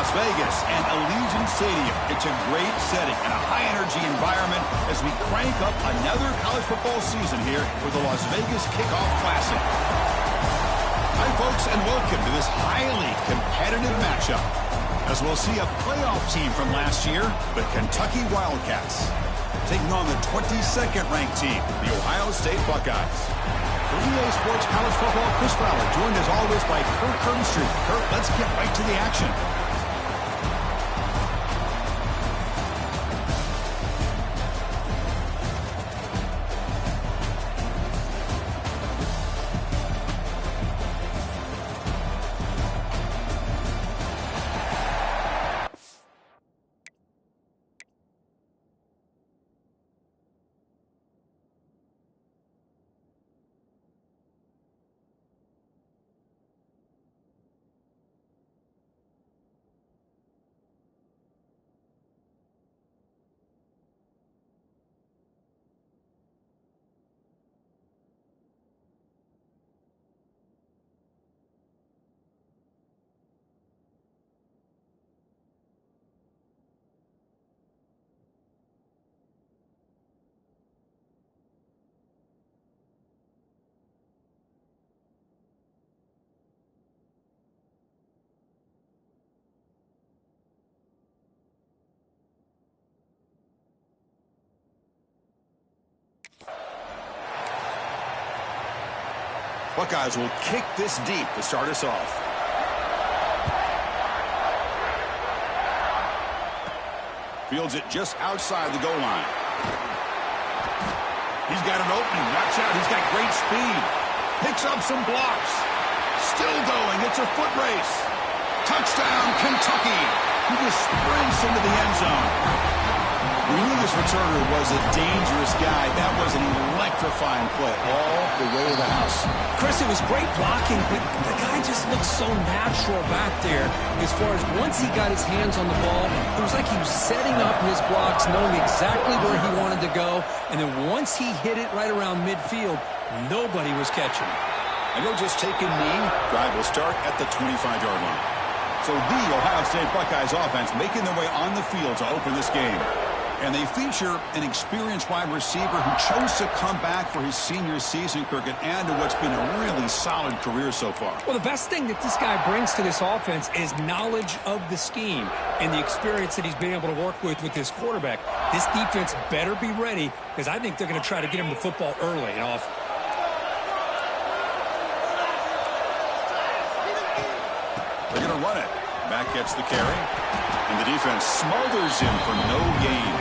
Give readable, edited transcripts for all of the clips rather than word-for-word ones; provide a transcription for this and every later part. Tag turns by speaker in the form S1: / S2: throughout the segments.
S1: Las Vegas and Allegiant Stadium. It's a great setting and a high-energy environment as we crank up another college football season here for the Las Vegas Kickoff Classic. Hi, folks, and welcome to this highly competitive matchup as we'll see a playoff team from last year, the Kentucky Wildcats, taking on the 22nd ranked team, the Ohio State Buckeyes. For EA Sports College Football, Chris Fowler, joined as always by Kurt Kernstreet. Kurt, let's get right to the action. Buckeyes will kick this deep to start us off. Fields it just outside the goal line. He's got an opening. Watch out. He's got great speed. Picks up some blocks. Still going. It's a foot race. Touchdown, Kentucky. He just sprints into the end zone. We knew this returner was a dangerous guy. That was an electrifying play all the way to the house.
S2: Chris, it was great blocking, but the guy just looked so natural back there. As far as once he got his hands on the ball, it was like he was setting up his blocks, knowing exactly where he wanted to go. And then once he hit it right around midfield, nobody was catching.
S1: And he'll just take a knee. Drive will start at the 25-yard line. So the Ohio State Buckeyes offense making their way on the field to open this game. And they feature an experienced wide receiver who chose to come back for his senior season, Kirk, and add to what's been a really solid career so far.
S2: Well, the best thing that this guy brings to this offense is knowledge of the scheme and the experience that he's been able to work with this quarterback. This defense better be ready because I think they're going to try to get him the football early and off.
S1: They're going to run it. Back gets the carry. And the defense smothers him for no gain.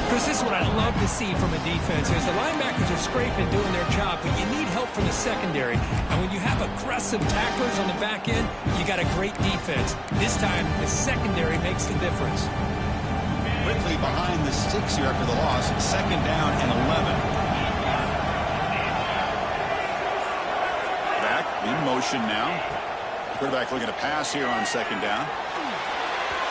S2: Chris, this is what I love to see from a defense is the linebackers are scraping, doing their job, but you need help from the secondary. And when you have aggressive tacklers on the back end, you got a great defense. This time, the secondary makes the difference.
S1: Quickly behind the sticks here after the loss. 2nd down and 11. Back in motion now. Quarterback looking to pass here on 2nd down.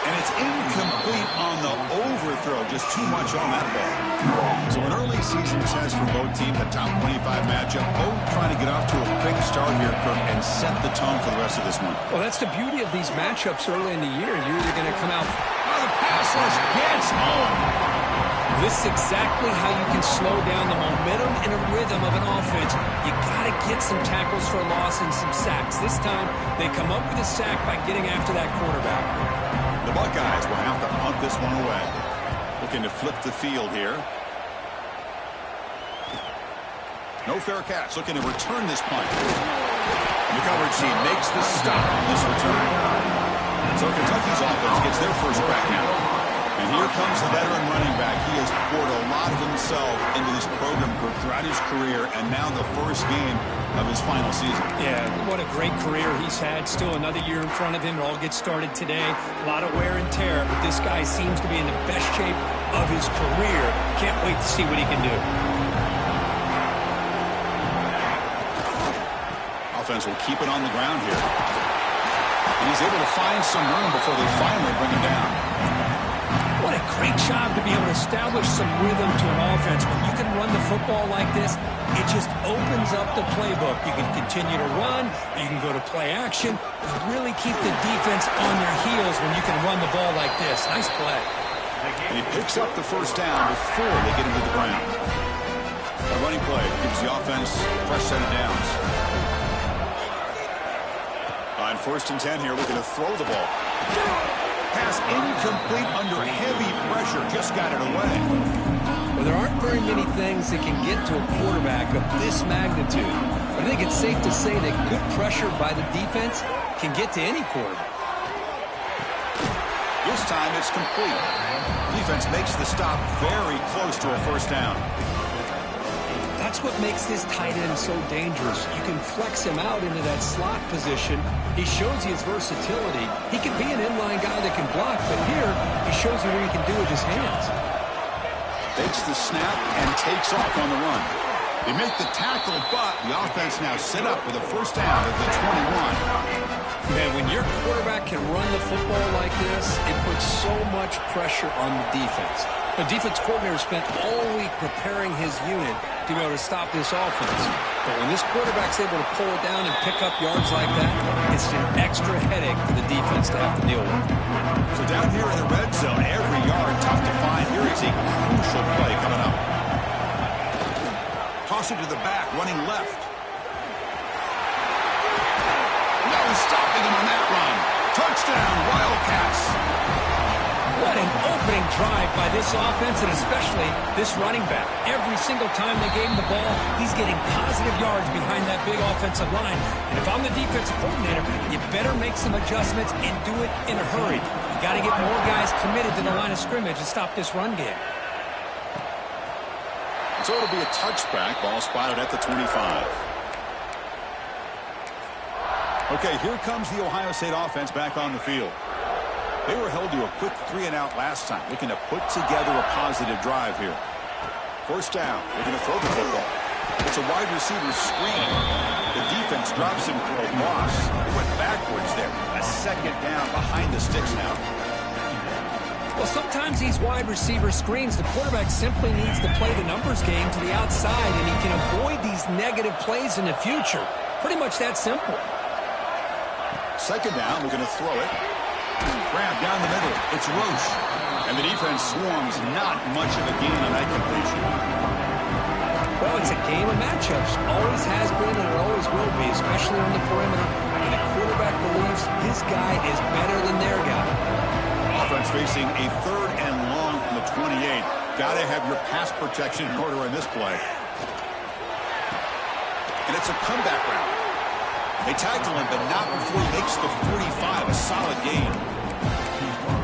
S1: And it's incomplete on the overthrow. Just too much on that ball. So an early season test for both teams, a top 25 matchup. Both trying to get off to a quick start here, Kirk, and set the tone for the rest of this one.
S2: Well, that's the beauty of these matchups early in the year. You're either going to come out.
S1: Oh, the pass rush gets home.
S2: This is exactly how you can slow down the momentum and a rhythm of an offense. You got to get some tackles for a loss and some sacks. This time, they come up with a sack by getting after that quarterback.
S1: The Buckeyes will have to punt this one away. Looking to flip the field here. No fair catch. Looking to return this punt. The coverage team makes the stop on this return. So Kentucky's offense gets their first crack now. And here comes the veteran running back. He has poured a lot of himself into this program throughout his career, and now the first game of his final season.
S2: Yeah, what a great career he's had. Still another year in front of him. It all gets started today. A lot of wear and tear, but this guy seems to be in the best shape of his career. Can't wait to see what he can do.
S1: Offense will keep it on the ground here. And he's able to find some room before they finally bring him down.
S2: What a great job to be able to establish some rhythm to an offense. When you can run the football like this, it just opens up the playbook. You can continue to run, you can go to play action, you really keep the defense on their heels when you can run the ball like this. Nice play.
S1: And he picks up the first down before they get him to the ground. A running play gives the offense a fresh set of downs. On 1st and 10 here, looking to throw the ball. Pass incomplete under heavy pressure. Just got it away.
S2: Well, there aren't very many things that can get to a quarterback of this magnitude. But I think it's safe to say that good pressure by the defense can get to any quarterback.
S1: This time it's complete. Defense makes the stop very close to a first down.
S2: That's what makes this tight end so dangerous. You can flex him out into that slot position. He shows you his versatility. He can be an inline guy that can block, but here he shows you what he can do with his hands.
S1: Takes the snap and takes off on the run. They make the tackle, but the offense now set up with a first down at the 21.
S2: Man, when your quarterback can run the football like this, it puts so much pressure on the defense. The defense coordinator spent all week preparing his unit to be able to stop this offense. But when this quarterback's able to pull it down and pick up yards like that, it's an extra headache for the defense to have to deal with.
S1: So down here in the red zone, every yard tough to find. Here is a crucial play coming up. Toss it to the back, running left. No stopping him on that run. Touchdown, Wildcats.
S2: What an opening drive by this offense, and especially this running back. Every single time they gave him the ball, he's getting positive yards behind that big offensive line. And if I'm the defensive coordinator, you better make some adjustments and do it in a hurry. You got to get more guys committed to the line of scrimmage and stop this run game.
S1: So it'll be a touchback. Ball spotted at the 25. Okay, here comes the Ohio State offense back on the field. They were held to a quick 3-and-out last time, looking to put together a positive drive here. First down, they're going to throw the football. It's a wide receiver screen. The defense drops him for a loss. They went backwards there. A second down behind the sticks now.
S2: Well, sometimes these wide receiver screens, the quarterback simply needs to play the numbers game to the outside, and he can avoid these negative plays in the future. Pretty much that simple.
S1: Second down, we're going to throw it. Grab down the middle. It's Roche. And the defense swarms. Not much of a gain on that completion.
S2: Well, it's a game of matchups. Always has been and it always will be, especially on the perimeter. And the quarterback believes his guy is better than their guy.
S1: Offense facing a 3rd and long from the 28. Got to have your pass protection in order in this play. And it's a comeback round. They tackle him, but not before he makes the 45. A solid gain.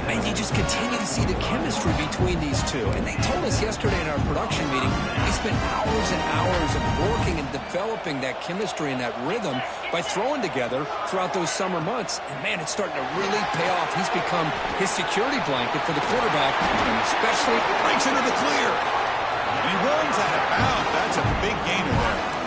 S2: And you just continue to see the chemistry between these two. And they told us yesterday in our production meeting, they spent hours and hours of working and developing that chemistry and that rhythm by throwing together throughout those summer months. And, man, it's starting to really pay off. He's become his security blanket for the quarterback, and especially
S1: breaks into the clear. And he runs out of bounds. That's a big gainer there.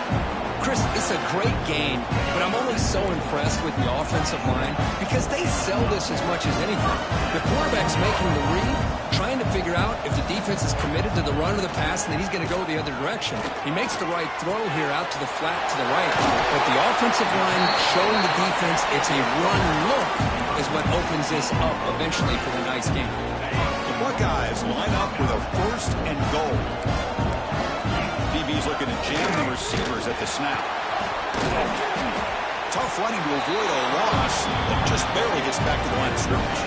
S2: Chris, it's a great game, but I'm only so impressed with the offensive line because they sell this as much as anything. The quarterback's making the read, trying to figure out if the defense is committed to the run or the pass, and then he's going to go the other direction. He makes the right throw here out to the flat to the right, but the offensive line showing the defense it's a run look is what opens this up eventually for the nice game.
S1: The Buckeyes line up with a 1st and goal. DB's looking to jam the receivers at the snap. Tough running to avoid a loss, but just barely gets back to the line of scrimmage.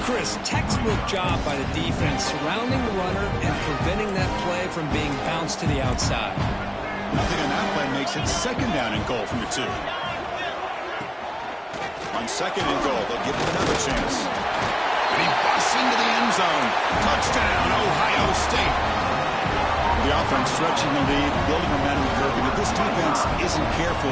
S2: Chris, textbook job by the defense surrounding the runner and preventing that play from being bounced to the outside.
S1: Nothing on that play makes it 2nd down and goal from the 2. On 2nd and goal, they'll give him another chance. And he busts into the end zone. Touchdown, Ohio State. The offense stretching the lead, building momentum curve. And if this defense isn't careful,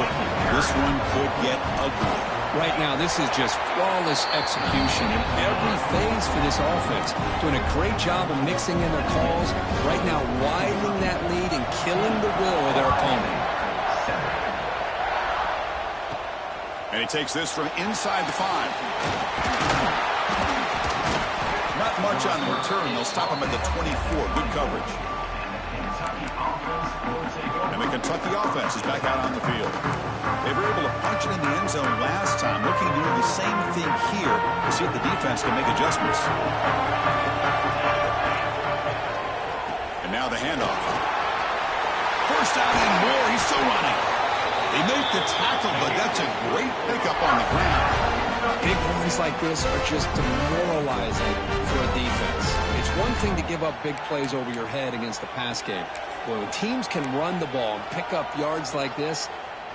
S1: this one could get ugly.
S2: Right now, this is just flawless execution in every phase for this offense. Doing a great job of mixing in their calls. Right now, widening that lead and killing the will of their opponent. And
S1: he takes this from inside the 5. Not watch on the return. They'll stop him at the 24. Good coverage. And the Kentucky offense is back out on the field. They were able to punch it in the end zone last time, looking to do the same thing here to see if the defense can make adjustments. And now the handoff. First down and more. He's still running. They make the tackle, but that's a great pickup on the ground.
S2: Big runs like this are just demoralizing for a defense. It's one thing to give up big plays over your head against the pass game. But when teams can run the ball and pick up yards like this,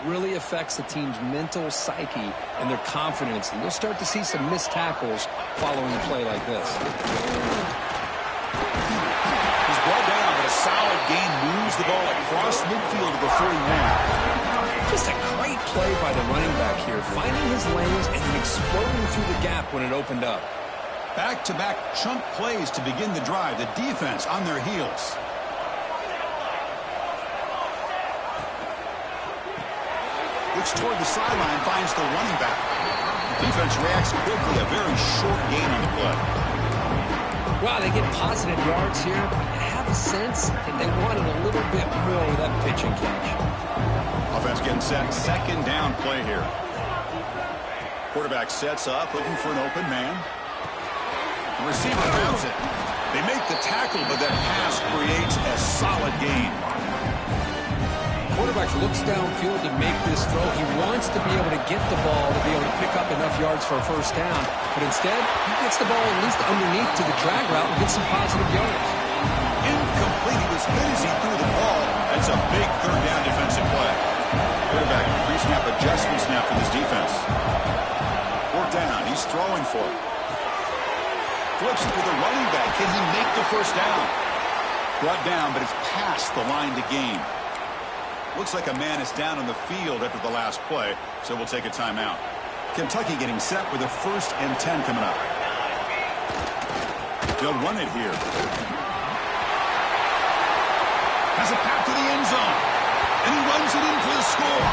S2: really affects the team's mental psyche and their confidence. And you'll start to see some missed tackles following a play like this.
S1: He's brought down, but a solid gain moves the ball across midfield to the 41.
S2: Just a great play by the running back here, finding his lanes and then exploding through the gap when it opened up.
S1: Back-to-back chunk plays to begin the drive. The defense on their heels. Looks toward the sideline, finds the running back. The defense reacts quickly. A very short gain on the play.
S2: Wow, they get positive yards here. I have a sense that they wanted a little bit more with that pitch and catch.
S1: Offense getting set. Second down play here. Quarterback sets up, looking for an open man. The receiver grabs it. They make the tackle, but that pass creates a solid gain.
S2: Quarterback looks downfield to make this throw. He wants to be able to get the ball to be able to pick up enough yards for a first down. But instead, he gets the ball at least underneath to the drag route and gets some positive yards.
S1: Incomplete. He was hit as he threw the ball. That's a big third down defensive play. Quarterback pre-snap adjustments now for this defense. Fourth down. He's throwing for it. Flips it to the running back. Can he make the first down? Brought down, but it's past the line to gain. Looks like a man is down on the field after the last play, so we'll take a timeout. Kentucky getting set with a 1st and 10 coming up. They'll run it here. Has a path to the end zone. And he runs it in for the score.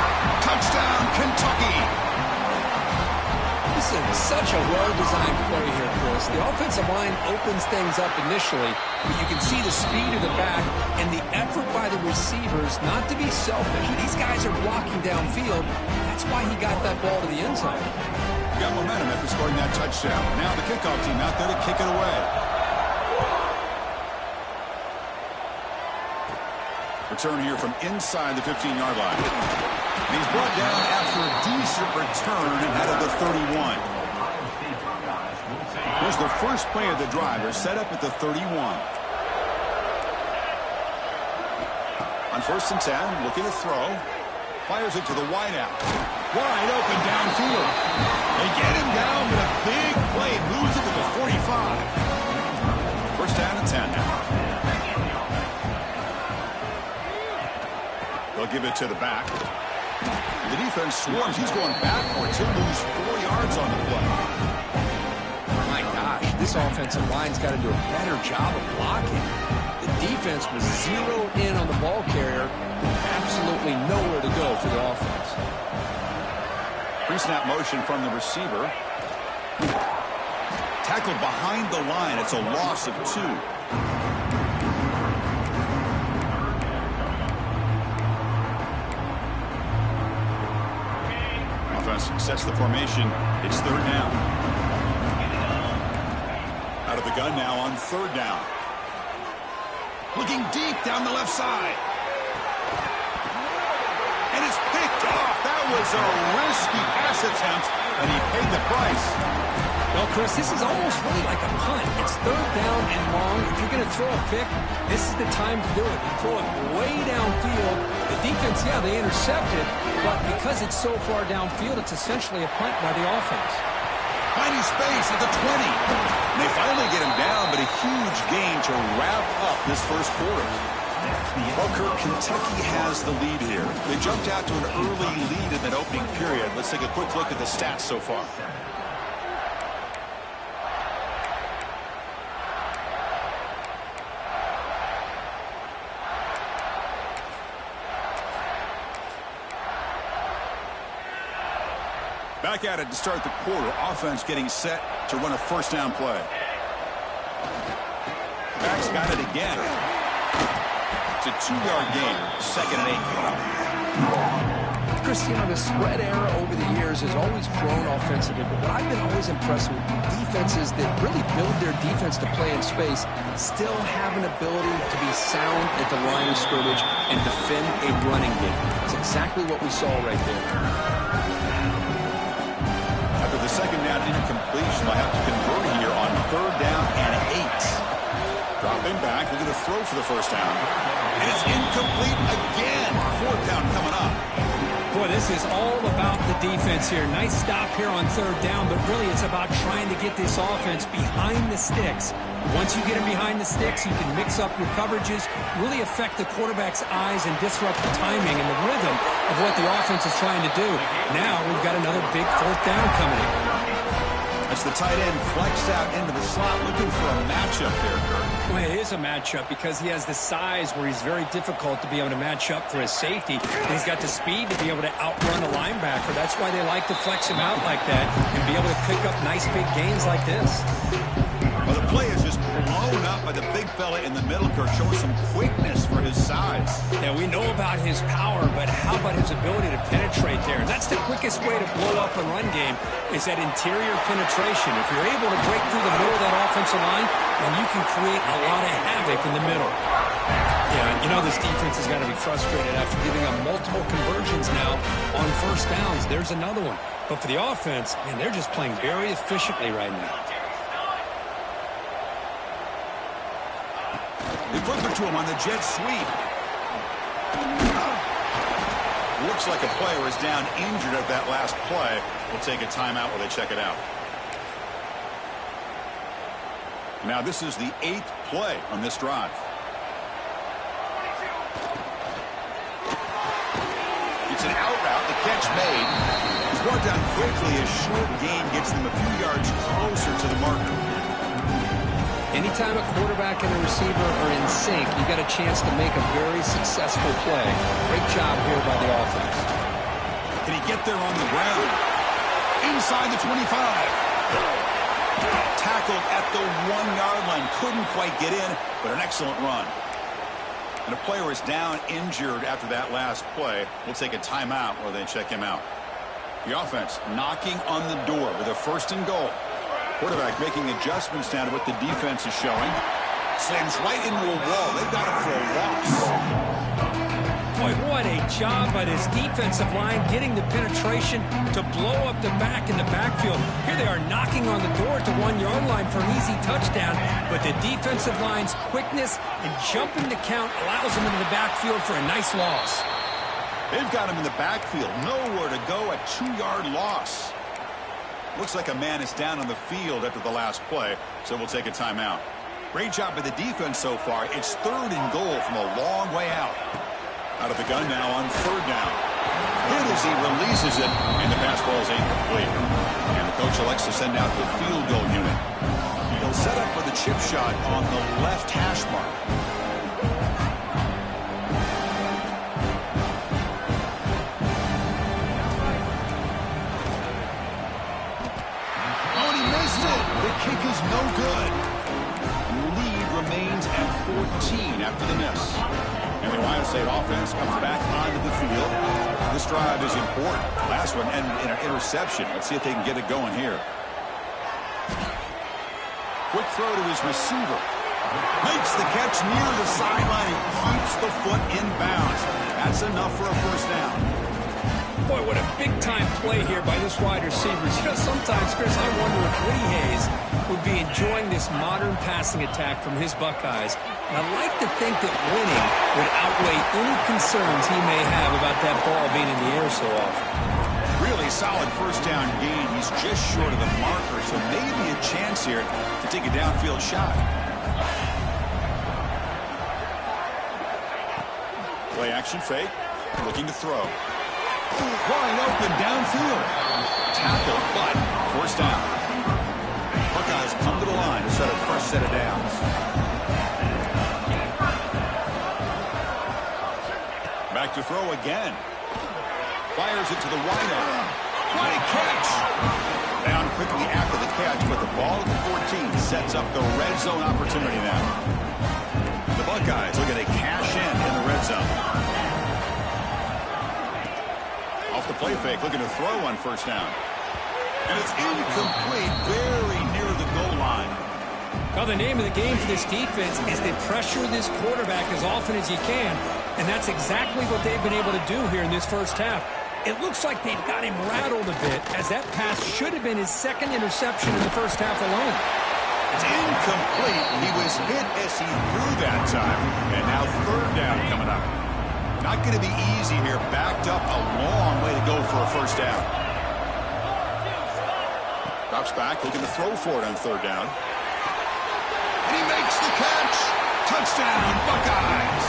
S1: Touchdown, Kentucky.
S2: This is such a well-designed play here, Chris. The offensive line opens things up initially, but you can see the speed of the back and the effort by the receivers not to be selfish. These guys are blocking downfield. That's why he got that ball to the end zone.
S1: Got momentum after scoring that touchdown. Now the kickoff team out there to kick it away. Return here from inside the 15-yard line. And he's brought down after a decent return and out of the 31. Here's the first play of the drive. They're set up at the 31. On 1st and 10, looking to throw. Fires it to the wideout. Wide open downfield. They get him down, but a big play moves it to the 45. First down and 10 now. They'll give it to the back. The defense swarms. He's going backwards. He'll lose 4 yards on the play.
S2: My gosh, this offensive line's got to do a better job of blocking. The defense was zeroed in on the ball carrier. Absolutely nowhere to go for the offense.
S1: Pre-snap motion from the receiver. Tackled behind the line. It's a loss of 2. Sets the formation. It's 3rd down. Out of the gun now on 3rd down. Looking deep down the left side. And it's picked off. That was a risky pass attempt, and he paid the price.
S2: Well, Chris, this is almost really like a punt. It's 3rd down and long. If you're going to throw a pick, this is the time to do it. You throw it way downfield. The defense, yeah, they intercepted, but because it's so far downfield, it's essentially a punt by the offense.
S1: Finding space at the 20. And they finally get him down, but a huge gain to wrap up this first quarter. Well, Kirk, Kentucky has the lead here. They jumped out to an early lead in that opening period. Let's take a quick look at the stats so far. Back at it to start the quarter. Offense getting set to run a 1st down play. quarterback's got it again. It's a 2-yard gain. 2nd and 8 coming up.
S2: Chris, you know, the spread era over the years has always grown offensively, but what I've been always impressed with defenses that really build their defense to play in space still have an ability to be sound at the line of scrimmage and defend a running game. It's exactly what we saw right there.
S1: After the second down incompletion, I have to convert here on 3rd down and 8. Dropping back, looking to throw for the first down. And it's incomplete again. 4th down coming up.
S3: Boy, this is all about the defense here. Nice stop here on 3rd down, but really it's about trying to get this offense behind the sticks. Once you get them behind the sticks, you can mix up your coverages, really affect the quarterback's eyes and disrupt the timing and the rhythm of what the offense is trying to do. Now we've got another big 4th down coming in.
S1: As the tight end flexed out into the slot, looking for a matchup there, Kurt.
S3: Well, it is a matchup because he has the size where he's very difficult to be able to match up for his safety. And he's got the speed to be able to outrun the linebacker. That's why they like to flex him out like that and be able to pick up nice big gains like this.
S1: Well, the play is just blown up by the big fella in the middle, Kurt, showing some quickness for his size.
S3: Yeah, we know about his power, but how about his ability to penetrate there? And that's the quickest way to blow up a run game is that interior penetration. If you're able to break through the middle of that offensive line, then you can create a lot of havoc in the middle. Yeah, you know this defense has got to be frustrated after giving up multiple conversions now on 1st downs. There's another one. But for the offense, man, they're just playing very efficiently right now.
S1: They flip it to him on the jet sweep. Looks like a player is down injured at that last play. We'll take a timeout while they check it out. Now this is the 8th play on this drive. It's an out route. The catch made. It's brought down quickly. A short gain gets them a few yards closer to the marker.
S2: Anytime a quarterback and a receiver are in sync, you got a chance to make a very successful play. Great job here by the offense.
S1: Can he get there on the ground? Inside the 25. Tackled at the 1-yard line. Couldn't quite get in, but an excellent run. And a player is down injured after that last play. We'll take a timeout while they check him out. The offense knocking on the door with a 1st and goal. Quarterback making adjustments down to what the defense is showing. Slams right into a wall. They've got him for a loss.
S3: Boy, what a job by this defensive line getting the penetration to blow up the back in the backfield. Here they are knocking on the door at the 1-yard line for an easy touchdown, but the defensive line's quickness and jumping the count allows them into the backfield for a nice loss.
S1: They've got him in the backfield. Nowhere to go. A 2-yard loss. Looks like a man is down on the field after the last play, so we'll take a timeout. Great job by the defense so far. It's 3rd and goal from a long way out. Out of the gun now on 3rd down. Hit as he releases it, and the pass ball is incomplete. And the coach elects to send out the field goal unit. He'll set up for the chip shot on the left hash mark. The kick is no good. Lead remains at 14 after the miss. And the Ohio State offense comes back onto the field. This drive is important. Last one ended in an interception. Let's see if they can get it going here. Quick throw to his receiver. Makes the catch near the sideline and keeps the foot in bounds. That's enough for a 1st down.
S3: Boy, what a big-time play here by this wide receiver. You know, sometimes, Chris, I wonder if Woody Hayes would be enjoying this modern passing attack from his Buckeyes. And I'd like to think that winning would outweigh any concerns he may have about that ball being in the air so often.
S1: Really solid 1st down gain. He's just short of the marker, so maybe a chance here to take a downfield shot. Play action fake. Looking to throw. Wide open downfield. Tackle, but 1st down. Buckeyes come to the line to set a 1st set of downs. Back to throw again. Fires it to the wideout. Great catch. Down quickly after the catch, but the ball at the 14, sets up the red zone opportunity now. The Buckeyes looking to cash in the red zone. Off the play fake, looking to throw on first down. And it's incomplete, very near the goal line.
S3: Well, the name of the game for this defense is to pressure this quarterback as often as you can, and that's exactly what they've been able to do here in this first half. It looks like they've got him rattled a bit, as that pass should have been his second interception in the first half alone.
S1: It's incomplete. He was hit as he threw that time, and now third down coming up. Not going to be easy here. Backed up a long way to go for a first down. Drops back, looking to throw for it on third down. And he makes the catch. Touchdown, Buckeyes.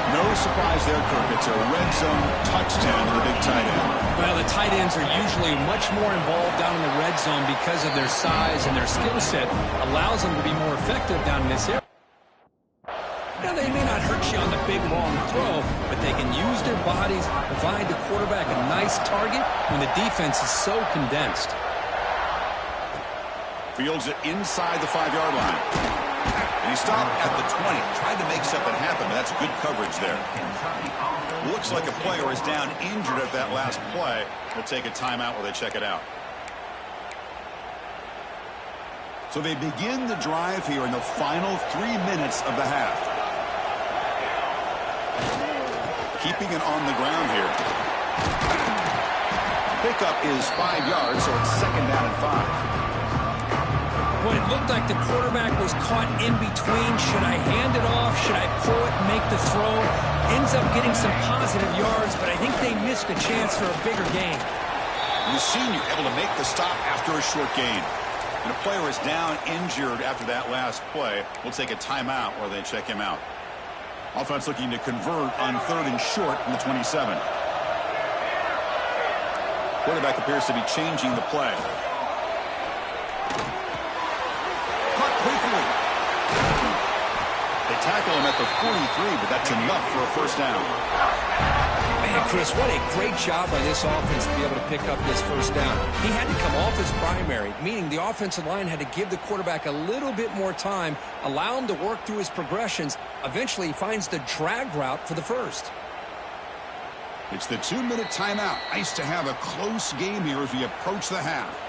S1: No surprise there, Kirk. It's a red zone touchdown to the big tight end.
S3: Well, the tight ends are usually much more involved down in the red zone because of their size and their skill set allows them to be more effective down in this area. Now, they may not hurt you on the big, long throw, but they can use their bodies, provide the quarterback a nice target when the defense is so condensed.
S1: Fields it inside the 5-yard line. And he stopped at the 20. Tried to make something happen, but that's good coverage there. Looks like a player is down injured at that last play. We'll take a timeout while they check it out. So they begin the drive here in the final 3 minutes of the half. Keeping it on the ground here. Pickup is 5 yards, so it's second down and 5.
S3: Well, it looked like the quarterback was caught in between. Should I hand it off? Should I pull it and make the throw? Ends up getting some positive yards, but I think they missed a chance for a bigger gain.
S1: The senior able to make the stop after a short gain. And a player is down injured after that last play. We'll take a timeout while they check him out. Offense looking to convert on third and short from the 27. Quarterback appears to be changing the play. Quickly. They tackle him at the 43, but that's enough for a first down.
S3: Man, Chris, what a great job by this offense to be able to pick up this first down. He had to come off his primary, meaning the offensive line had to give the quarterback a little bit more time, allow him to work through his progressions. Eventually, he finds the drag route for the first.
S1: It's the 2-minute timeout. Nice to have a close game here as we approach the half.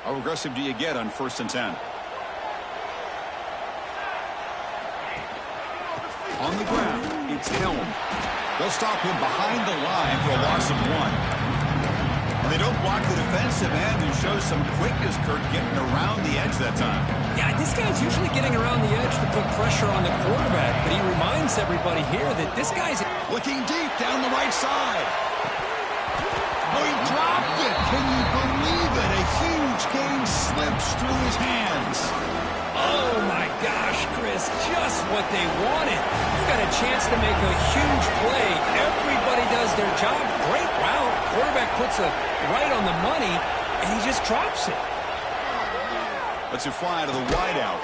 S1: How aggressive do you get on 1st and 10? On the ground, it's Helm. They'll stop him behind the line for a loss of 1. And they don't block the defensive end and show some quickness, Kirk, getting around the edge that time.
S3: Yeah, this guy's usually getting around the edge to put pressure on the quarterback, but he reminds everybody here that this guy's
S1: looking deep down the right side. Oh, he dropped it. Can you believe it? A huge gain slips through his hands.
S3: Oh, my gosh, Chris, just what they wanted. You got a chance to make a huge play. Everybody does their job. Great route. Quarterback puts it right on the money, and he just drops it.
S1: Lets it fly to the wideout.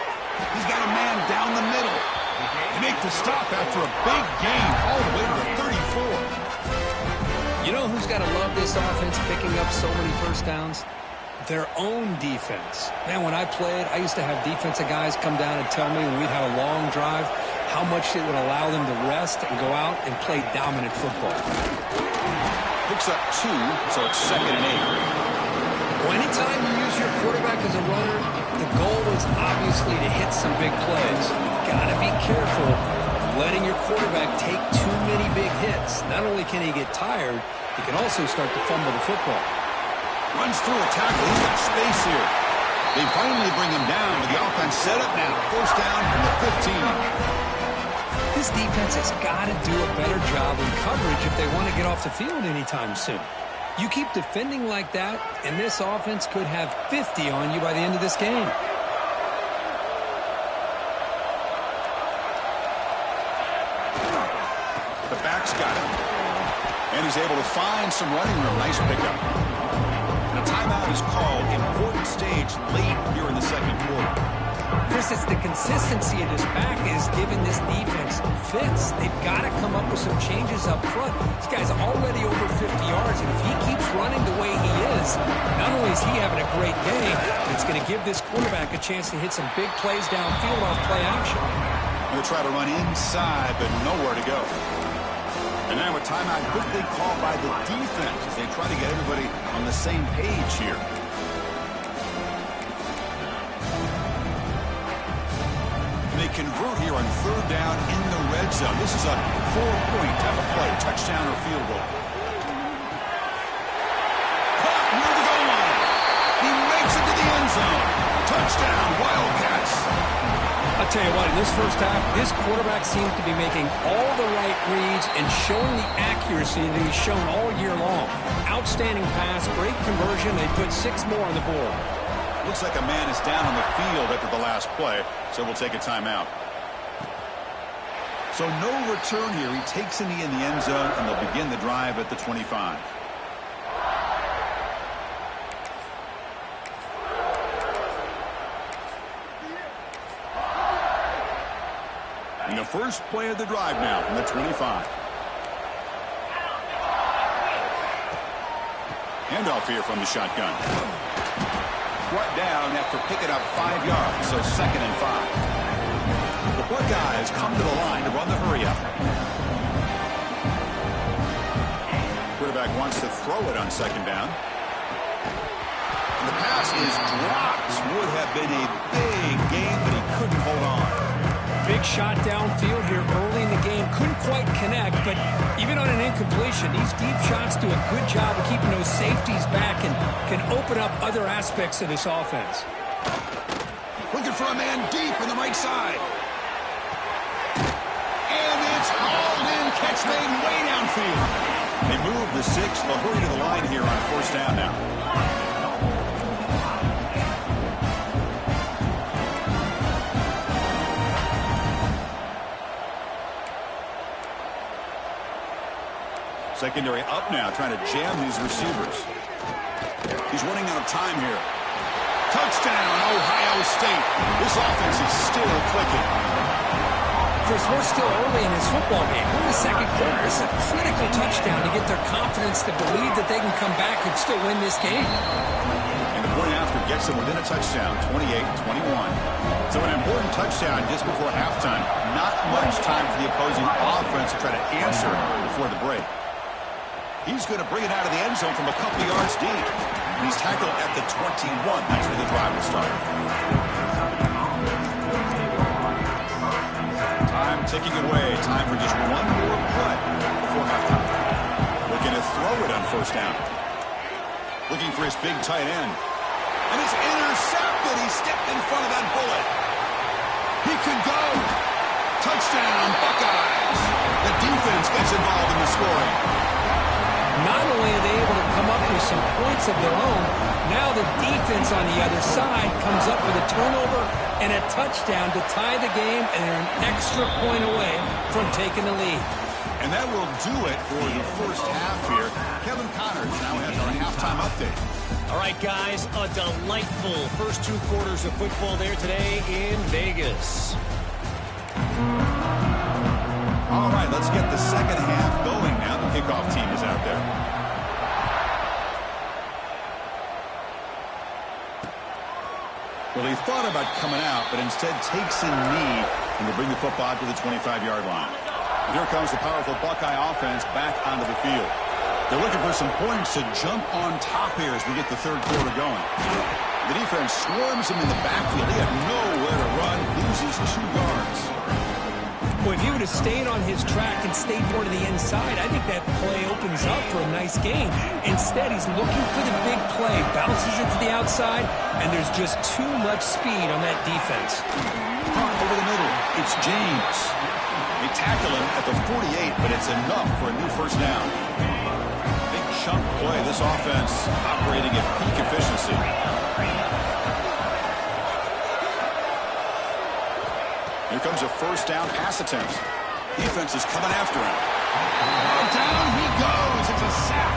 S1: He's got a man down the middle. They make the stop after a big gain all the way to the 34.
S3: You know who's got to love this offense picking up so many first downs? Their own defense. Man, when I played, I used to have defensive guys come down and tell me when we'd have a long drive how much it would allow them to rest and go out and play dominant football.
S1: Picks up 2, so it's second and 8.
S3: Well, anytime you use your quarterback as a runner, the goal is obviously to hit some big plays. You've got to be careful letting your quarterback take too many big hits. Not only can he get tired, he can also start to fumble the football.
S1: Runs through a tackle. He's got space here. They finally bring him down, but the offense set up now. First down from the 15.
S3: This defense has got to do a better job in coverage if they want to get off the field anytime soon. You keep defending like that, and this offense could have 50 on you by the end of this game.
S1: The back's got him. And he's able to find some running room. Nice pickup. And a timeout is called. Important stage late here in the second quarter.
S3: Chris, it's the consistency of this back is giving this defense fits. They've got to come up with some changes up front. This guy's already over 50 yards, and if he keeps running the way he is, not only is he having a great day, but it's going to give this quarterback a chance to hit some big plays downfield off play action.
S1: He'll try to run inside, but nowhere to go. And now a timeout quickly called by the defense as they try to get everybody on the same page here. They convert here on third down in the red zone. This is a 4-point type of play, touchdown or field goal. Caught near the goal line. He makes it to the end zone. Touchdown, Wildcats.
S3: I'll tell you what, in this first half, this quarterback seems to be making all the right reads and showing the accuracy that he's shown all year long. Outstanding pass, great conversion. They put 6 more on the board.
S1: Looks like a man is down on the field after the last play, so we'll take a timeout. So no return here. He takes a knee in the end zone, and they'll begin the drive at the 25. And the first play of the drive now from the 25. Handoff here from the shotgun. Brought down after picking up 5 yards, so 2nd and 5. The Buckeyes come to the line to run the hurry-up. Quarterback wants to throw it on 2nd down. And the pass is dropped. Would have been a big game, but he couldn't hold on.
S3: Big shot downfield here early in the game. Couldn't quite connect, but even on an incompletion, these deep shots do a good job of keeping those safeties back and can open up other aspects of this offense.
S1: Looking for a man deep on the right side. And it's hauled in. Catch made way downfield. They move the 6. They'll hurry to the line here on 1st down now. Secondary up now, trying to jam these receivers. He's running out of time here. Touchdown, Ohio State. This offense is still clicking.
S3: Chris, we're still early in this football game. We're in the 2nd quarter. It's a critical touchdown to get their confidence to believe that they can come back and still win this game.
S1: And the point after gets them within a touchdown, 28-21. So an important touchdown just before halftime. Not much time for the opposing offense to try to answer before the break. He's going to bring it out of the end zone from a couple yards deep. And he's tackled at the 21. That's where the drive will start. Time ticking away. Time for just one more play before halftime. Looking to throw it on 1st down. Looking for his big tight end. And it's intercepted. He stepped in front of that bullet. He could go. Touchdown, Buckeyes. The defense gets involved in the scoring.
S3: Not only are they able to come up with some points of their own, now the defense on the other side comes up with a turnover and a touchdown to tie the game, and they're an extra point away from taking the lead.
S1: And that will do it for the first half here. Kevin Connors now has our halftime update.
S4: All right, guys, a delightful first 2 quarters of football there today in Vegas.
S1: All right, let's get the second half going now. The kickoff team is out there. Well, he thought about coming out, but instead takes a knee and will bring the football to the 25-yard line. Here comes the powerful Buckeye offense back onto the field. They're looking for some points to jump on top here as we get the 3rd quarter going. The defense swarms him in the backfield. He had nowhere to run, loses 2 yards.
S3: Well, if he would have stayed on his track and stayed more to the inside, I think that play opens up for a nice game. Instead, he's looking for the big play, bounces it to the outside, and there's just too much speed on that defense.
S1: Over the middle, it's James. They tackle him at the 48, but it's enough for a new 1st down. Big chunk play, this offense operating at peak efficiency. Here comes a 1st down pass attempt. Defense is coming after him. Down he goes. It's a sack.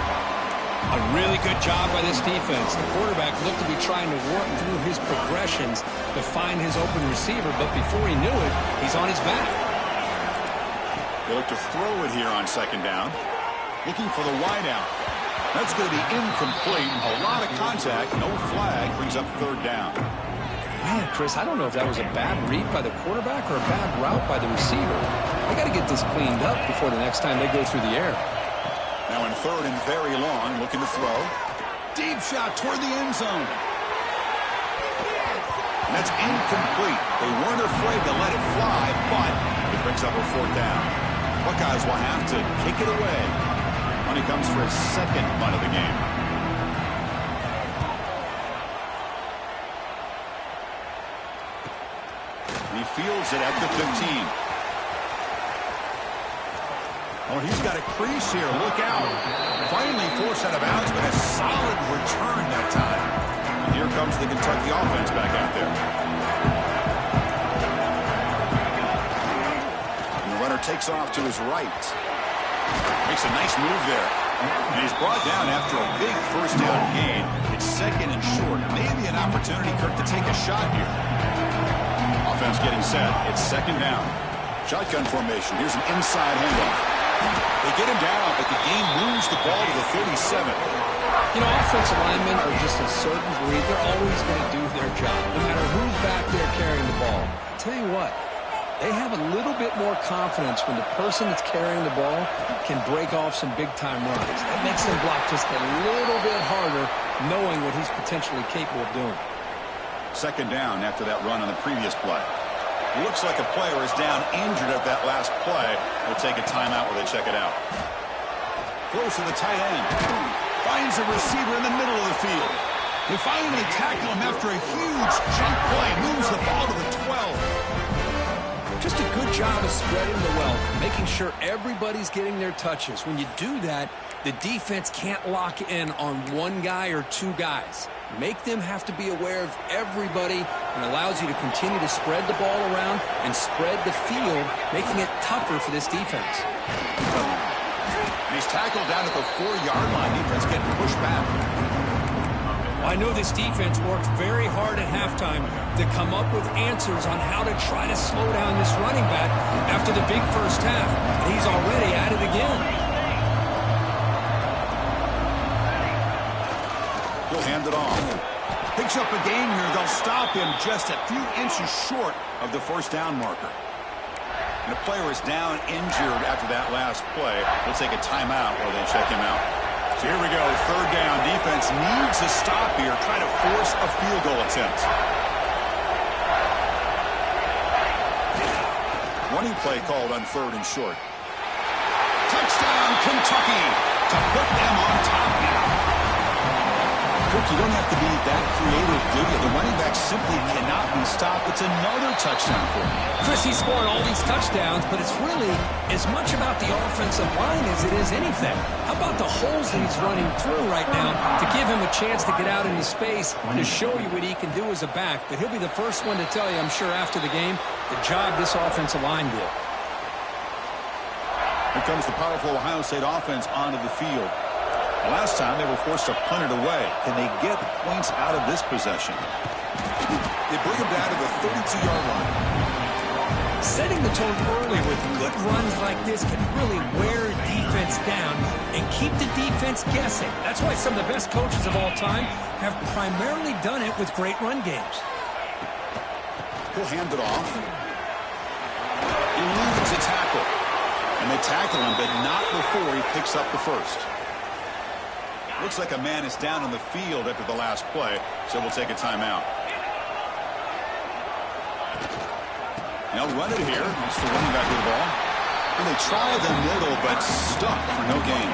S3: A really good job by this defense. The quarterback looked to be trying to work through his progressions to find his open receiver, but before he knew it, he's on his back.
S1: They look to throw it here on second down. Looking for the wide out. That's going to be incomplete. A lot of contact. No flag. Brings up third down.
S2: Man, Chris, I don't know if that was a bad read by the quarterback or a bad route by the receiver. They got to get this cleaned up before the next time they go through the air.
S1: Now in third and very long, looking to throw. Deep shot toward the end zone. And that's incomplete. They weren't afraid to let it fly, but it brings up a fourth down. Buckeyes will have to kick it away when he comes for his second punt of the game. He fields it at the 15. Oh, he's got a crease here. Look out. Finally forced out of bounds, but a solid return that time. And here comes the Kentucky offense back out there. And the runner takes off to his right. Makes a nice move there. And he's brought down after a big first down gain. It's second and short. Maybe an opportunity, Kirk, to take a shot here. Offense getting set. It's second down. Shotgun formation. Here's an inside handoff. They get him down, but the game moves the ball to the 37.
S2: You know, offensive linemen are just a certain breed. They're always going to do their job, no matter who's back there carrying the ball. I'll tell you what, they have a little bit more confidence when the person that's carrying the ball can break off some big-time runs. That makes them block just a little bit harder, knowing what he's potentially capable of doing.
S1: Second down after that run on the previous play. It looks like a player is down injured at that last play. They'll take a timeout while they check it out. Close to the tight end. Finds a receiver in the middle of the field. They finally tackle him after a huge jump play. Moves the ball to the 12.
S2: Just a good job of spreading the wealth, making sure everybody's getting their touches. When you do that, the defense can't lock in on one guy or two guys. Make them have to be aware of everybody, and allows you to continue to spread the ball around and spread the field, making it tougher for this defense.
S1: And he's tackled down at the 4-yard line. Defense getting pushed back.
S3: I know this defense worked very hard at halftime to come up with answers on how to try to slow down this running back after the big first half. He's already at it again.
S1: He'll hand it off. Picks up a gain here. They'll stop him just a few inches short of the first down marker. And the player is down injured after that last play. They'll take a timeout while they check him out. So here we go. Third down. Defense needs a stop here. Trying to force a field goal attempt. Running play called on third and short. Touchdown, Kentucky, to put them on top now. Kirk, you don't have to be that creative, do you? The running back simply cannot be stopped. It's another touchdown for him.
S2: Chris, he's scoring all these touchdowns, but it's really as much about the offensive line as it is anything. How about the holes that he's running through right now to give him a chance to get out into space to show you what he can do as a back? But he'll be the first one to tell you, I'm sure, after the game, the job this offensive line did.
S1: Here comes the powerful Ohio State offense onto the field. Last time they were forced to punt it away. Can they get points out of this possession? They bring them down to the 32-yard line.
S2: Setting the tone early with good runs like this can really wear defense down and keep the defense guessing. That's why some of the best coaches of all time have primarily done it with great run games.
S1: He'll hand it off. Eludes a tackle. And they tackle him, but not before he picks up the first. Looks like a man is down on the field after the last play, so we'll take a timeout. They'll run it here. That's the running back with the ball. And they try the middle, but stuck for no gain.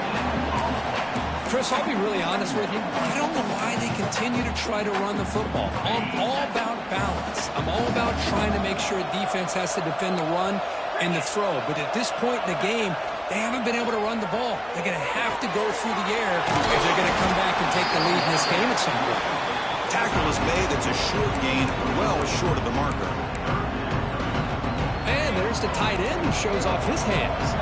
S2: Chris, I'll be really honest with you. I don't know why they continue to try to run the football. I'm all about balance. I'm all about trying to make sure defense has to defend the run and the throw. But at this point in the game, they haven't been able to run the ball. They're going to have to go through the air if they're going to come back and take the lead in this game at some point.
S1: Tackle is made. It's a short gain, well short of the marker.
S2: And there's the tight end who shows off his hands.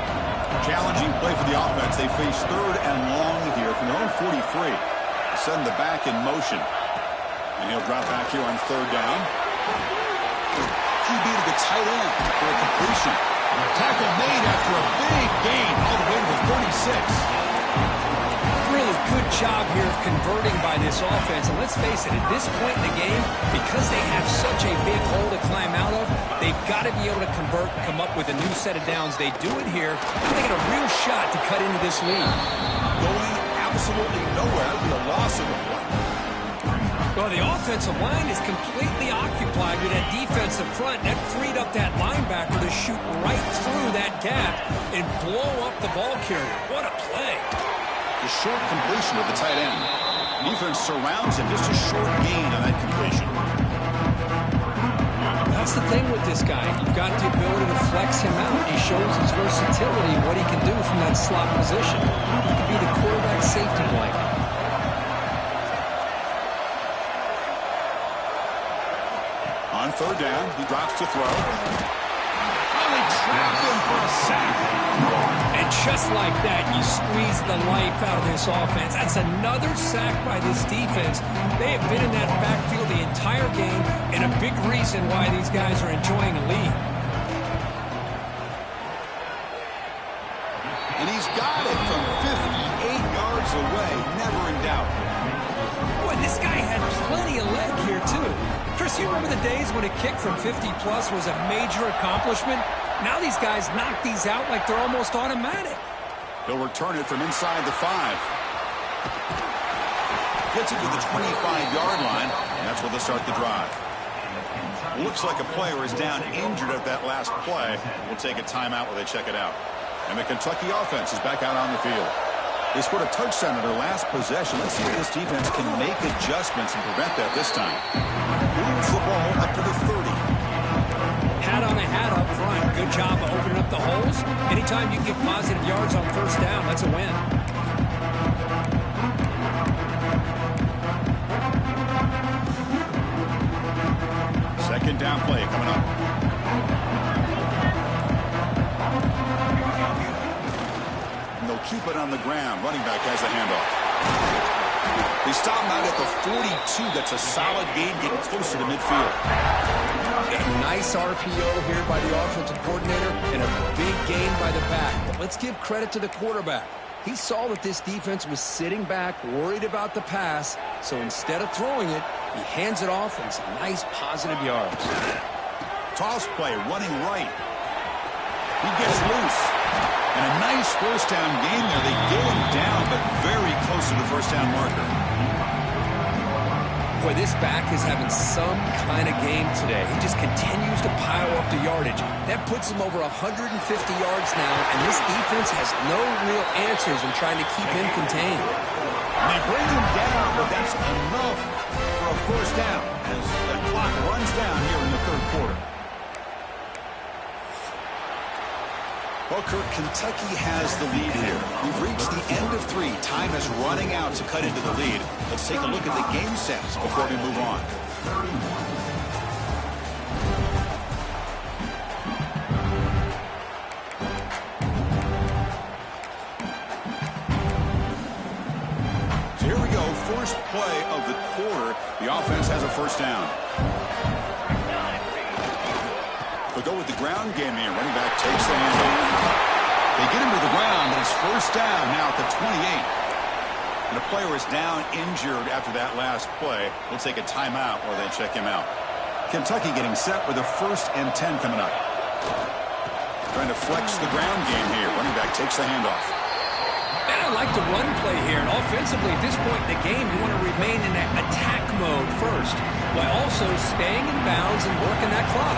S1: Challenging play for the offense. They face third and long here from their own 43. Send the back in motion. And he'll drop back here on third down. QB to the tight end for a completion. Tackle made after a big
S3: Really good job here of converting by this offense. And let's face it, at this point in the game, because they have such a big hole to climb out of, they've got to be able to convert and come up with a new set of downs. They do it here. They get a real shot to cut into this lead.
S1: Going absolutely nowhere with a loss of a play.
S3: Well, the offensive line is completely occupied with that defensive front. That freed up that linebacker to shoot right through that gap and blow up the ball carrier. What a play.
S1: The short completion of the tight end. Defense surrounds him. Just a short gain on that completion.
S3: That's the thing with this guy. You've got the ability to flex him out. He shows his versatility, what he can do from that slot position. He could be the quarterback safety blanket.
S1: On third down, he drops to throw. Oh, they trapped him for a sack.
S3: And just like that, you squeeze the life out of this offense. That's another sack by this defense. They have been in that backfield the entire game, and a big reason why these guys are enjoying a lead.
S1: And he's got it from 58 yards away. Never in doubt.
S3: Boy, this guy had plenty of leg here, too. Chris, you remember the days when a kick from 50-plus was a major accomplishment? Now these guys knock these out like they're almost automatic.
S1: He'll return it from inside the 5. Gets it to the 25-yard line, and that's where they'll start the drive. Looks like a player is down injured at that last play. We'll take a timeout while they check it out. And the Kentucky offense is back out on the field. They scored a touchdown in their last possession. Let's see if this defense can make adjustments and prevent that this time. Moves the ball up to the 30.
S3: Hat on a hat up front. Good job of opening up the holes. Anytime you get positive yards on first down, that's a win.
S1: Second down play coming up. And they'll keep it on the ground. Running back has the handoff. They stop him out at the 42. That's a solid gain, getting closer to midfield.
S2: A nice RPO here by the offensive coordinator and a big gain by the back. But let's give credit to the quarterback. He saw that this defense was sitting back, worried about the pass, so instead of throwing it, he hands it off and some nice positive yards.
S1: Toss play, running right. He gets loose. And a nice first down gain there. They get him down, but very close to the first down marker.
S2: Boy, this back is having some kind of game today. He just continues to pile up the yardage. That puts him over 150 yards now, and this defense has no real answers in trying to keep him contained.
S1: And they bring him down, but that's enough for a first down as the clock runs down here in the third quarter. Well, Kirk, Kentucky has the lead here. We've reached the end of 3. Time is running out to cut into the lead. Let's take a look at the game sets before we move on. So here we go. First play of the quarter. The offense has a first down. They'll go with the ground game here. Running back takes the handoff. They get him to the ground, but it's first down now at the 28. And the player is down injured after that last play. We'll take a timeout while they check him out. Kentucky getting set with a 1st and 10 coming up. Trying to flex the ground game here. Running back takes the handoff.
S3: And I like the run play here. And offensively, at this point in the game, you want to remain in that attack mode first, while also staying in bounds and working that clock.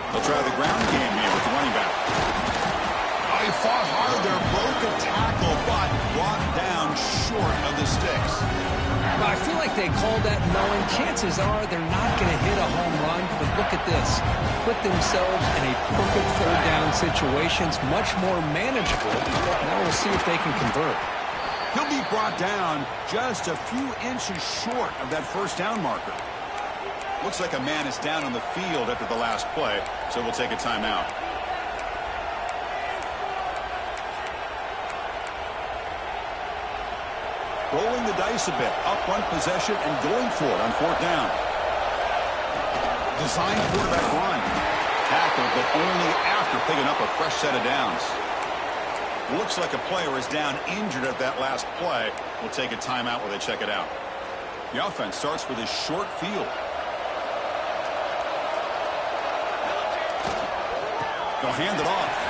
S1: They'll try the ground game here with the running back. Oh, he fought hard there, broke a tackle, but brought down short of the sticks.
S2: But I feel like they called that knowing chances are they're not going to hit a home run. But look at this. Put themselves in a perfect third down situation. It's much more manageable. Now we'll see if they can convert.
S1: He'll be brought down just a few inches short of that first down marker. Looks like a man is down on the field after the last play, so we'll take a timeout. Rolling the dice a bit, up one possession and going for it on 4th down. Designed quarterback run. Tackled, but only after picking up a fresh set of downs. Looks like a player is down injured at that last play. We'll take a timeout while they check it out. The offense starts with a short field. They'll hand it off.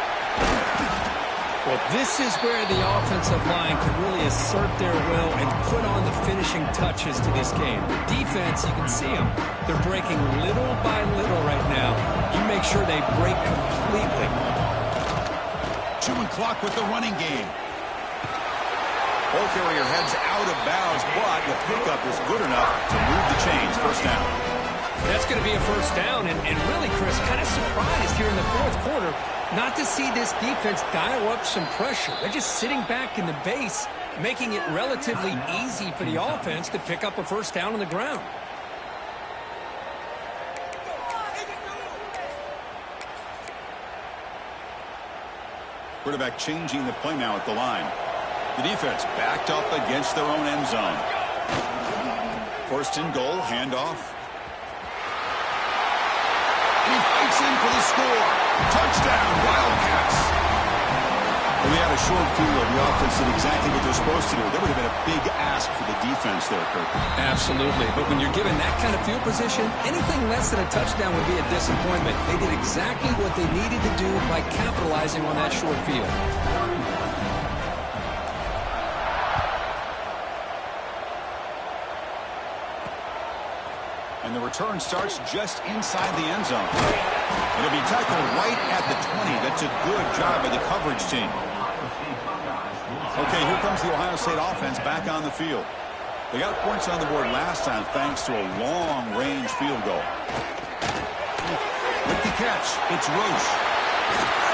S3: Well, this is where the offensive line can really assert their will and put on the finishing touches to this game. The defense, you can see them. They're breaking little by little right now. You make sure they break completely.
S1: Chewing clock with the running game. Ball carrier heads out of bounds, but the pickup is good enough to move the chains. First down.
S3: That's going to be a first down, and really, Chris, kind of surprised here in the fourth quarter not to see this defense dial up some pressure. They're just sitting back in the base, making it relatively easy for the offense to pick up a first down on the ground.
S1: Quarterback changing the play now at the line. The defense backed up against their own end zone. First and goal, handoff. He fights in for the score. Touchdown, Wildcats. Well, they had a short field. The offense did exactly what they're supposed to do. That would have been a big ask for the defense there, Kirk.
S3: Absolutely. But when you're given that kind of field position, anything less than a touchdown would be a disappointment. They did exactly what they needed to do by capitalizing on that short field.
S1: And the return starts just inside the end zone. It'll be tackled right at the 20. That's a good job by the coverage team. Okay, here comes the Ohio State offense back on the field. They got points on the board last time thanks to a long-range field goal. With the catch, it's Roche.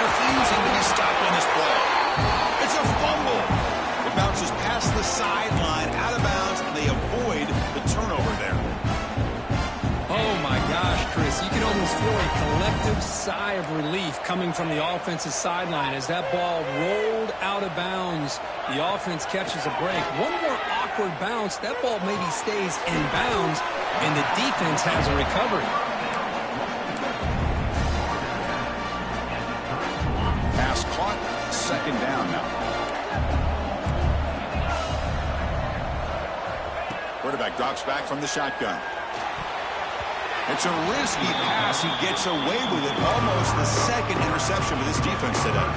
S1: Refusing to be stopped on this play. It's a fumble. It bounces past the sideline, out of bounds, and they avoid the turnover there.
S3: Oh, my gosh, Chris, you can almost feel a collective sigh of relief coming from the offensive sideline as that ball rolled out of bounds. The offense catches a break. One more awkward bounce. That ball maybe stays in bounds, and the defense has a recovery.
S1: Pass caught. Second down now. Quarterback drops back from the shotgun. It's a risky pass. He gets away with it. Almost the second interception for this defense today.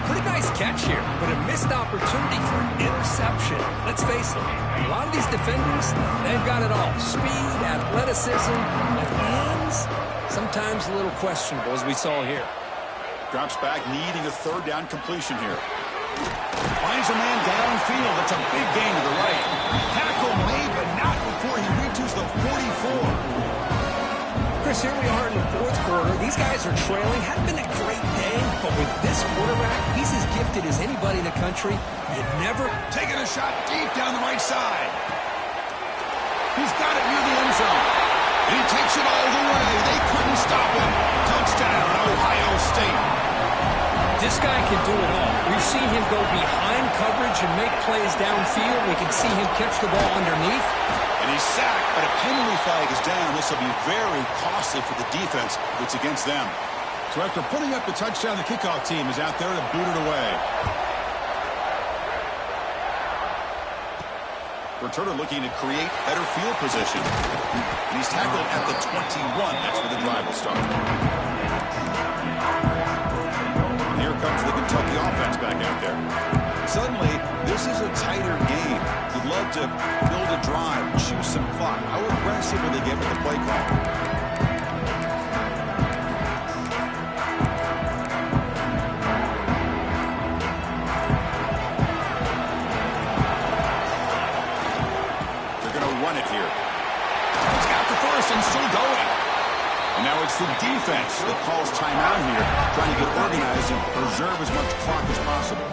S3: Pretty nice catch here, but a missed opportunity for an interception. Let's face it, a lot of these defenders, they've got it all. Speed, athleticism, but hands, sometimes a little questionable, as we saw here.
S1: Drops back, needing a third down completion here. Finds a man downfield. That's a big gain to the right. Tackle made, but not before he reaches the 44.
S3: Chris, here we are in the fourth quarter. These guys are trailing. Hadn't been a great day, but with this quarterback, he's as gifted as anybody in the country. You'd never...
S1: Taking a shot deep down the right side. He's got it near the end zone. And he takes it all the way. They couldn't stop him. Touchdown, Ohio State.
S3: This guy can do it all. We've seen him go behind coverage and make plays downfield. We can see him catch the ball underneath.
S1: And he's sacked, but a penalty flag is down. This will be very costly for the defense if it's against them. So after putting up the touchdown, the kickoff team is out there to boot it away. Returner looking to create better field position. And he's tackled at the 21. That's where the drive will start. And here comes the Kentucky offense back out there. Suddenly, this is a tighter game. You'd love to build a drive, choose some clock. How aggressive will they get with the play call? They're going to run it here. He's got the first and still going. And now it's the defense that calls timeout here, trying to get organized and preserve as much clock as possible.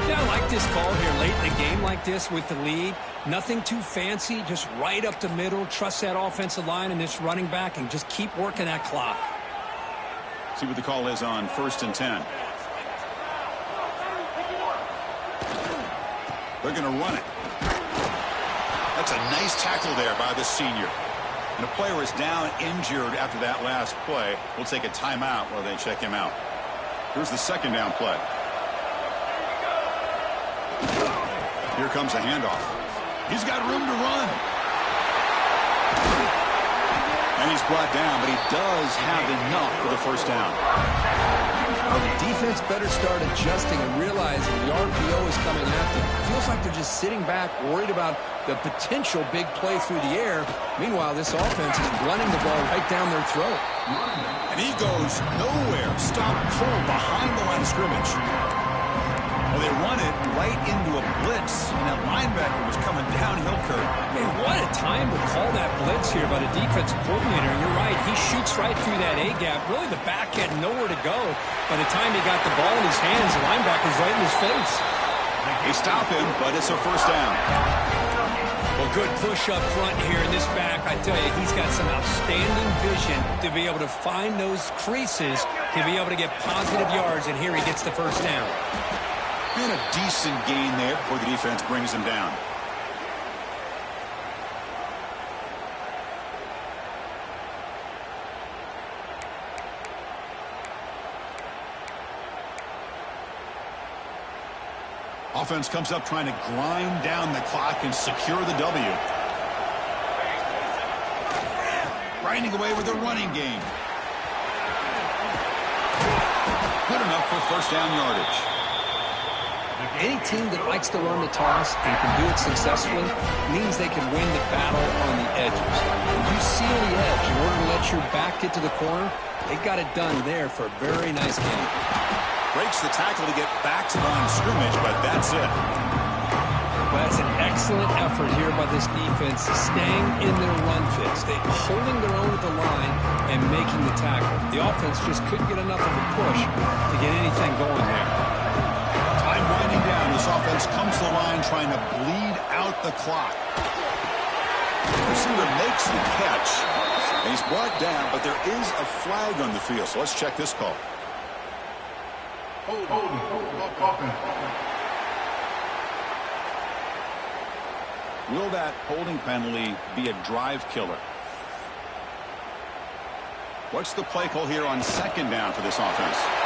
S3: Yeah, I like this call here late in the game like this with the lead. Nothing too fancy, just right up the middle. Trust that offensive line and this running back and just keep working that clock.
S1: See what the call is on 1st and 10. They're going to run it. That's a nice tackle there by the senior. And a player is down injured after that last play. We'll take a timeout while they check him out. Here's the second down play. Here comes a handoff. He's got room to run. And he's brought down, but he does have enough for the first down.
S2: Well, the defense better start adjusting and realizing the RPO is coming at them. Feels like they're just sitting back, worried about the potential big play through the air. Meanwhile, this offense is running the ball right down their throat.
S1: And he goes nowhere. Stop cold behind the line of scrimmage. Well, they run it right into a blitz, and that linebacker was coming downhill, Kurt.
S3: Man, what a time to call that blitz here by the defensive coordinator. And you're right, he shoots right through that A-gap. Really, the back had nowhere to go. By the time he got the ball in his hands, the linebacker's right in his face.
S1: They stop him, but it's a first down.
S3: Well, good push up front here in this back. I tell you, he's got some outstanding vision to be able to find those creases, to be able to get positive yards, and here he gets the first down.
S1: Been a decent gain there before the defense brings him down. Offense comes up trying to grind down the clock and secure the W. Grinding away with the running game. Good enough for first down yardage.
S2: Any team that likes to run the toss and can do it successfully means they can win the battle on the edges. When you seal the edge in order to let your back get to the corner, they got it done there for a very nice game.
S1: Breaks the tackle to get back to the line of scrimmage, but that's it.
S2: Well, that's an excellent effort here by this defense, staying in their run fits. They holding their own at the line and making the tackle. The offense just couldn't get enough of a push to get anything going there.
S1: Time winding down. This offense comes to the line trying to bleed out the clock. The receiver makes the catch, and he's brought down, but there is a flag on the field, so let's check this call. Will that holding penalty be a drive killer? What's the play call here on second down for this offense?